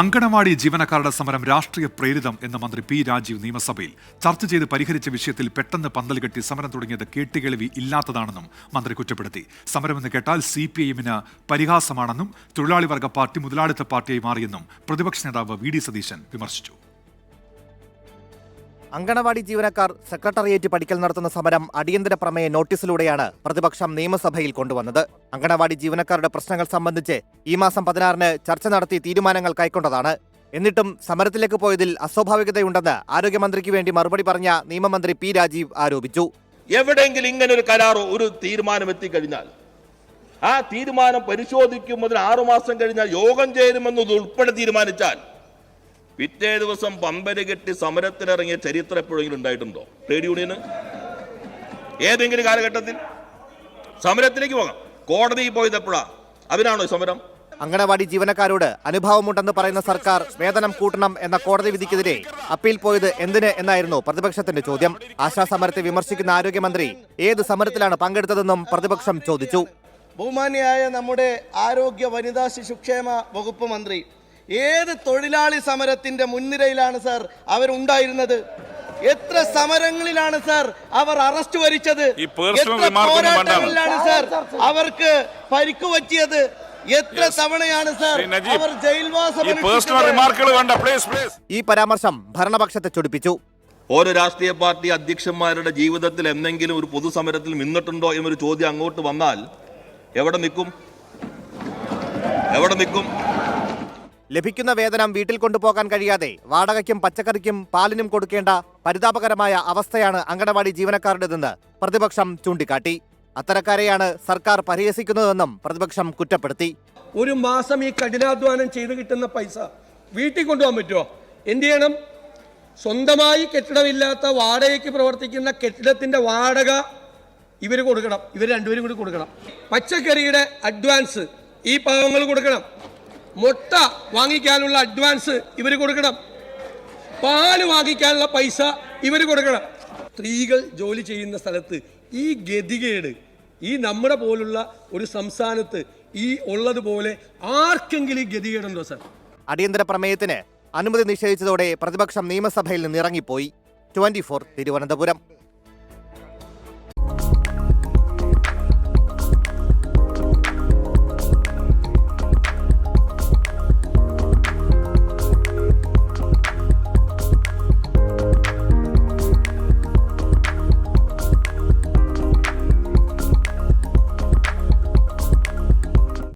അങ്കണവാടി ജീവനക്കാരുടെ സമരം രാഷ്ട്രീയ പ്രേരിതം എന്ന മന്ത്രി പി രാജീവ് നിയമസഭയിൽ ചർച്ച ചെയ്ത് പരിഹരിച്ച വിഷയത്തിൽ പെട്ടെന്ന് പന്തൽ കെട്ടി സമരം തുടങ്ങിയത് കേട്ടുകേൾവി ഇല്ലാത്തതാണെന്നും മന്ത്രി കുറ്റപ്പെടുത്തി. സമരമെന്ന് കേട്ടാൽ CPIM-ന് പരിഹാസമാണെന്നും തൊഴിലാളി വർഗ പാർട്ടി മുതലാളിത്ത പാർട്ടിയായി മാറിയെന്നും പ്രതിപക്ഷ നേതാവ് VD സതീശൻ വിമർശിച്ചു. അങ്കണവാടി ജീവനക്കാർ സെക്രട്ടേറിയറ്റ് പടിക്കൽ നടത്തുന്ന സമരം അടിയന്തര പ്രമേയ നോട്ടീസിലൂടെയാണ് പ്രതിപക്ഷം നിയമസഭയിൽ കൊണ്ടുവന്നത്. അങ്കണവാടി ജീവനക്കാരുടെ പ്രശ്നങ്ങൾ സംബന്ധിച്ച് ഈ മാസം 16-ന് ചർച്ച നടത്തി തീരുമാനങ്ങൾ കൈക്കൊണ്ടതാണ്. എന്നിട്ടും സമരത്തിലേക്ക് പോയതിൽ അസ്വാഭാവികതയുണ്ടെന്ന് ആരോഗ്യമന്ത്രിക്ക് വേണ്ടി മറുപടി പറഞ്ഞ നിയമമന്ത്രി പി രാജീവ് ആരോപിച്ചു. എവിടെയെങ്കിലും ഇങ്ങനെ ഒരു കരാറോ ഒരു തീരുമാനം എത്തിക്കഴിഞ്ഞാൽ ആ തീരുമാനം പരിശോധിക്കുമ്പോൾ 6 മാസം കഴിഞ്ഞാൽ യോഗം ചേരുമെന്നത് ഉൾപ്പെടെ തീരുമാനിച്ചാൽ പിറ്റേ ദിവസം പമ്പര് കെട്ടി സമരത്തിനിറങ്ങിയ ചരിത്രം എപ്പോഴെങ്കിലും ഉണ്ടായിട്ടുണ്ടോ? ട്രേഡ് യൂണിയന് ഏതെങ്കിലും കാലഘട്ടത്തിൽ സമരത്തിലേക്ക് പോകാം. കോടതിയിൽ പോയത് എപ്പോഴാ? അതിനാണോ സമരം? അങ്കണവാടി ജീവനക്കാരോട് അനുഭവമുണ്ടെന്ന് പറയുന്ന സർക്കാർ വേതനം കൂട്ടണം എന്ന കോടതി വിധിക്കെതിരെ അപ്പീൽ പോയത് എന്തിന് എന്നായിരുന്നു പ്രതിപക്ഷത്തിന്റെ ചോദ്യം. ആശാസമരത്തെ വിമർശിക്കുന്ന ആരോഗ്യമന്ത്രി ഏത് സമരത്തിലാണ് പങ്കെടുത്തതെന്നും പ്രതിപക്ഷം ചോദിച്ചു. ബഹുമാന്യയായ നമ്മുടെ ആരോഗ്യ വനിതാ ശിശുക്ഷേമ വകുപ്പ് മന്ത്രി ഏത് തൊഴിലാളി സമരത്തിന്റെ മുൻനിരയിലാണ് സർ അവരുണ്ടായിരുന്നത്? എത്ര സമരങ്ങളിലാണ് സർ അവർ അറസ്റ്റ് വരിച്ചത്? എത്ര പോരാട്ടങ്ങളിലാണ് സർ അവർക്ക് പരിക്കു പറ്റിയത്? എത്ര തവണയാണ് സർ അവർ ജയിൽവാസം? ഈ പരാമർശം ഭരണപക്ഷത്തെ ചൊടിപ്പിച്ചു. ഓരോ രാഷ്ട്രീയ പാർട്ടി അധ്യക്ഷന്മാരുടെ ജീവിതത്തിൽ എന്തെങ്കിലും ഒരു പൊതുസമരത്തിൽ നിന്നിട്ടുണ്ടോ എന്നൊരു ചോദ്യം അങ്ങോട്ട് വന്നാൽ എവിടെ നിൽക്കും? ലഭിക്കുന്ന വേതനം വീട്ടിൽ കൊണ്ടുപോകാൻ കഴിയാതെ വാടകയ്ക്കും പച്ചക്കറിക്കും പാലിനും കൊടുക്കേണ്ട പരിതാപകരമായ അവസ്ഥയാണ് അങ്കണവാടി ജീവനക്കാരുടേതെന്ന് പ്രതിപക്ഷം ചൂണ്ടിക്കാട്ടി. അത്തരക്കാരെയാണ് സർക്കാർ പരിഹസിക്കുന്നതെന്നും പ്രതിപക്ഷം കുറ്റപ്പെടുത്തി. ഒരു മാസം ഈ കഠിനാധ്വാനം ചെയ്ത് കിട്ടുന്ന പൈസ വീട്ടിൽ കൊണ്ടുപോകാൻ പറ്റുമോ? എന്ത് ചെയ്യണം? സ്വന്തമായി കെട്ടിടമില്ലാത്ത വാടകയ്ക്ക് പ്രവർത്തിക്കുന്ന കെട്ടിടത്തിന്റെ വാടക ഇവർ കൊടുക്കണം. ഇവർ രണ്ടുപേരും കൂടി കൊടുക്കണം. പച്ചക്കറിയുടെ അഡ്വാൻസ് ഈ പാവങ്ങൾ കൊടുക്കണം. മുട്ട വാങ്ങിക്കാനുള്ള അഡ്വാൻസ് ഇവർ കൊടുക്കണം. പാല് വാങ്ങിക്കാനുള്ള പൈസ ഇവർ കൊടുക്കണം. സ്ത്രീകൾ ജോലി ചെയ്യുന്ന സ്ഥലത്ത് ഈ ഗതികേട് ഈ നമ്മുടെ പോലുള്ള ഒരു സംസ്ഥാനത്ത് ഈ ഉള്ളതുപോലെ ആർക്കെങ്കിലും ഗതികേടുണ്ടോ സർ? അടിയന്തര പ്രമേയത്തിന് അനുമതി നിഷേധിച്ചതോടെ പ്രതിപക്ഷം നിയമസഭയിൽ നിന്നിറങ്ങിപ്പോയി. 24 തിരുവനന്തപുരം.